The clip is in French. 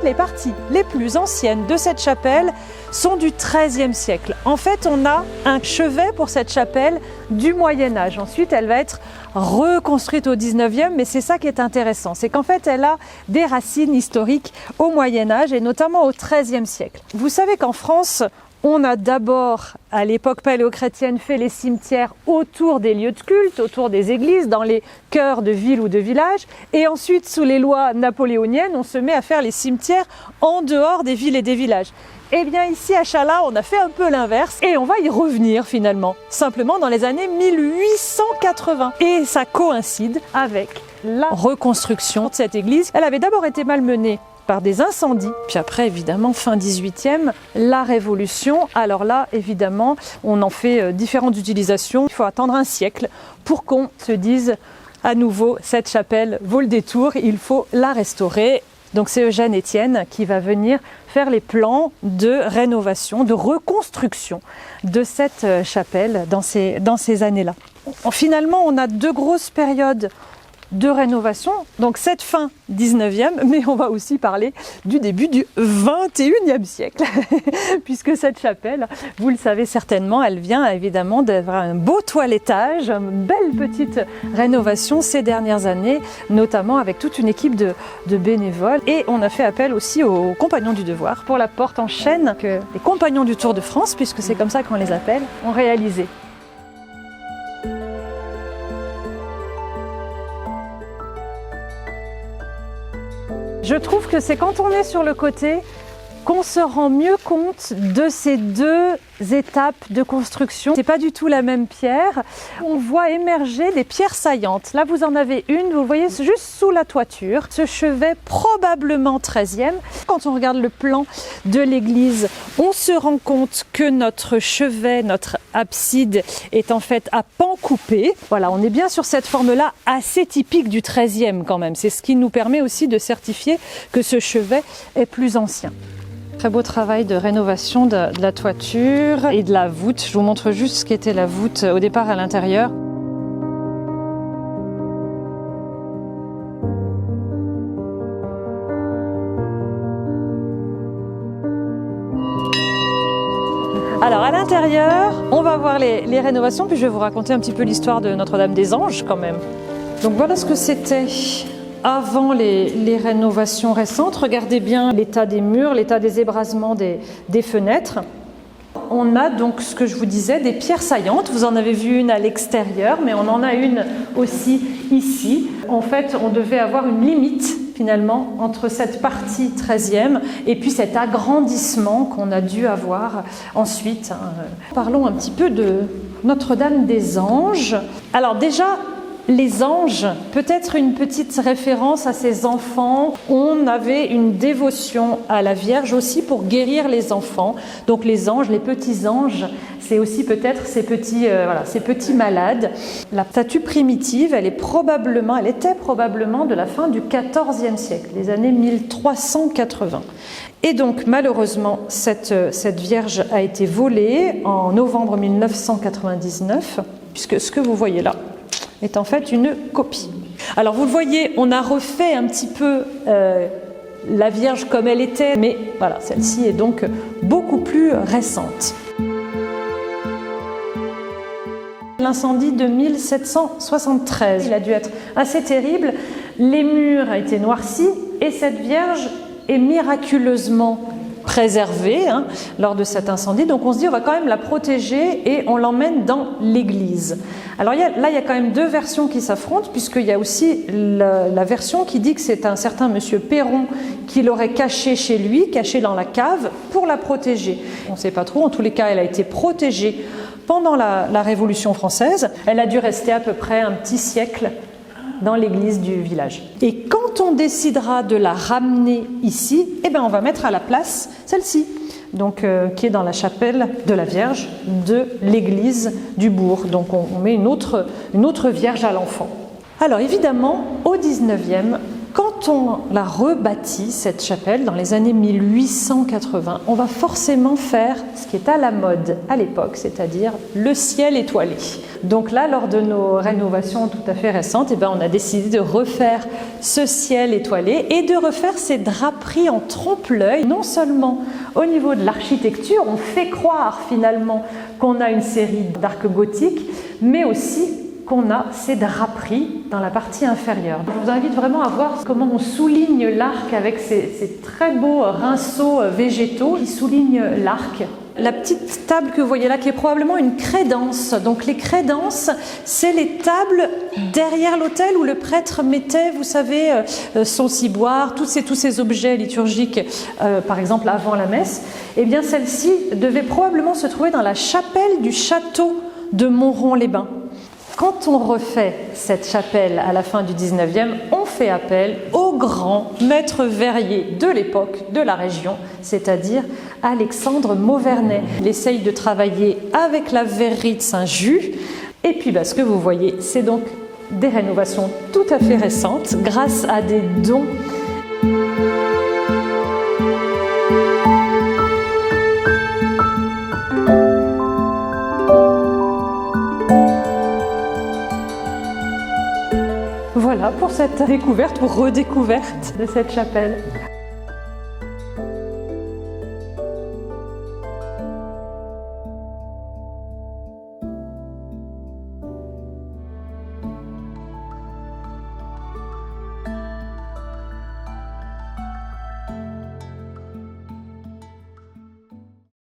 les parties les plus anciennes de cette chapelle sont du XIIIe siècle. En fait, on a un chevet pour cette chapelle du Moyen-Âge. Ensuite, elle va être reconstruite au XIXe, mais c'est ça qui est intéressant, c'est qu'en fait, elle a des racines historiques au Moyen-Âge et notamment au XIIIe siècle. Vous savez qu'en France, on a d'abord, à l'époque paléochrétienne, fait les cimetières autour des lieux de culte, autour des églises, dans les cœurs de villes ou de villages. Et ensuite, sous les lois napoléoniennes, on se met à faire les cimetières en dehors des villes et des villages. Eh bien ici à Chalain, on a fait un peu l'inverse et on va y revenir finalement, simplement dans les années 1880. Et ça coïncide avec la reconstruction de cette église. Elle avait d'abord été malmenée par des incendies, puis après évidemment fin 18e, la Révolution. Alors là évidemment on en fait différentes utilisations, il faut attendre un siècle pour qu'on se dise à nouveau cette chapelle vaut le détour, il faut la restaurer. Donc c'est Eugène Etienne qui va venir faire les plans de rénovation, de reconstruction de cette chapelle dans ces années-là. Finalement on a deux grosses périodes de rénovation, donc cette fin 19e, mais on va aussi parler du début du 21e siècle, puisque cette chapelle, vous le savez certainement, elle vient évidemment d'avoir un beau toilettage, une belle petite rénovation ces dernières années, notamment avec toute une équipe de bénévoles. Et on a fait appel aussi aux Compagnons du Devoir pour la porte en chêne que les Compagnons du Tour de France, puisque c'est comme ça qu'on les appelle, ont réalisé. Je trouve que c'est quand on est sur le côté qu'on se rend mieux compte de ces deux étapes de construction. C'est pas du tout la même pierre. On voit émerger des pierres saillantes. Là, vous en avez une, vous le voyez juste sous la toiture. Ce chevet probablement 13e. Quand on regarde le plan de l'église, on se rend compte que notre chevet, notre abside est en fait à pan coupé. Voilà, on est bien sur cette forme-là assez typique du 13e quand même. C'est ce qui nous permet aussi de certifier que ce chevet est plus ancien. Très beau travail de rénovation de la toiture et de la voûte. Je vous montre juste ce qu'était la voûte au départ à l'intérieur. Alors à l'intérieur, on va voir les rénovations, puis je vais vous raconter un petit peu l'histoire de Notre-Dame des Anges quand même. Donc voilà ce que c'était avant les rénovations récentes. Regardez bien l'état des murs, l'état des ébrasements des fenêtres. On a donc ce que je vous disais, des pierres saillantes. Vous en avez vu une à l'extérieur, mais on en a une aussi ici. En fait, on devait avoir une limite finalement entre cette partie 13e et puis cet agrandissement qu'on a dû avoir ensuite. Parlons un petit peu de Notre-Dame des Anges. Alors déjà, les anges, peut-être une petite référence à ces enfants. On avait une dévotion à la Vierge aussi pour guérir les enfants. Donc les anges, les petits anges, c'est aussi peut-être ces petits malades. La statue primitive, elle était probablement de la fin du XIVe siècle, les années 1380. Et donc malheureusement, cette Vierge a été volée en novembre 1999, puisque ce que vous voyez là est en fait une copie. Alors vous le voyez, on a refait un petit peu la Vierge comme elle était, mais voilà, celle-ci est donc beaucoup plus récente. L'incendie de 1773, il a dû être assez terrible. Les murs ont été noircis et cette Vierge est miraculeusement préservée lors de cet incendie. Donc on se dit on va quand même la protéger et on l'emmène dans l'église. Alors il y a quand même deux versions qui s'affrontent, puisqu'il y a aussi la version qui dit que c'est un certain monsieur Perron qui l'aurait cachée chez lui, cachée dans la cave pour la protéger. On ne sait pas trop, en tous les cas elle a été protégée pendant la Révolution française. Elle a dû rester à peu près un petit siècle dans l'église du village. Et quand on décidera de la ramener ici, on va mettre à la place celle-ci, donc qui est dans la chapelle de la Vierge de l'église du bourg. Donc on met une autre Vierge à l'enfant. Alors évidemment, au 19e, quand quand on la rebâtit, cette chapelle, dans les années 1880, on va forcément faire ce qui est à la mode à l'époque, c'est-à-dire le ciel étoilé. Donc là, lors de nos rénovations tout à fait récentes, on a décidé de refaire ce ciel étoilé et de refaire ces draperies en trompe-l'œil. Non seulement au niveau de l'architecture, on fait croire finalement qu'on a une série d'arcs gothiques, mais aussi qu'on a ces draperies dans la partie inférieure. Je vous invite vraiment à voir comment on souligne l'arc avec ces très beaux rinceaux végétaux qui soulignent l'arc. La petite table que vous voyez là, qui est probablement une crédence. Donc les crédences, c'est les tables derrière l'autel où le prêtre mettait, vous savez, son ciboire, tous ces objets liturgiques, par exemple avant la messe. Eh bien, celle-ci devait probablement se trouver dans la chapelle du château de Montrond-les-Bains. Quand on refait cette chapelle à la fin du 19e, on fait appel au grand maître verrier de l'époque, de la région, c'est-à-dire Alexandre Mauverney. Il essaye de travailler avec la verrerie de Saint-Just. Et puis ce que vous voyez, c'est donc des rénovations tout à fait récentes grâce à des dons. Voilà pour cette découverte ou redécouverte de cette chapelle.